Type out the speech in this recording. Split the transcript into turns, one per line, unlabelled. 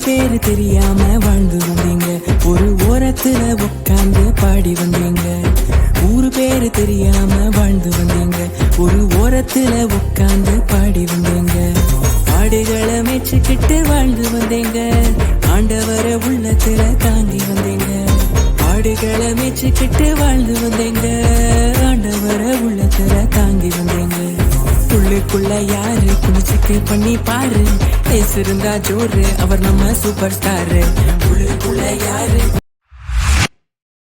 பேரு தெரியாம வாழ்ந்து வந்தீங்க, ஒரு ஓரத்துல உட்கார்ந்து பாடி வந்தீங்க. ஊரு பேரு தெரியாம வாழ்ந்து வந்தீங்க, ஒரு ஓரத்துல உட்கார்ந்து பாடி வந்தீங்க. ஆடுகளை மேய்ச்சிக்கிட்டு வாழ்ந்து வந்தீங்க, ஆண்டவரை உள்ளத்துல தாங்கி வந்தீங்க. ஆடுகளை மேய்ச்சிக்கிட்டு வாழ்ந்து வந்தீங்க, ஆண்டவரை உள்ளத்துல தாங்கி வந்தீங்க. உள்ளுக்குள்ள யாரு குளிச்சுக்கு பண்ணி பாரு, பேசிருந்தா ஜோரு அவர் நம்ம சூப்பர் ஸ்டாரு. உள்ளுக்குள்ள யாரு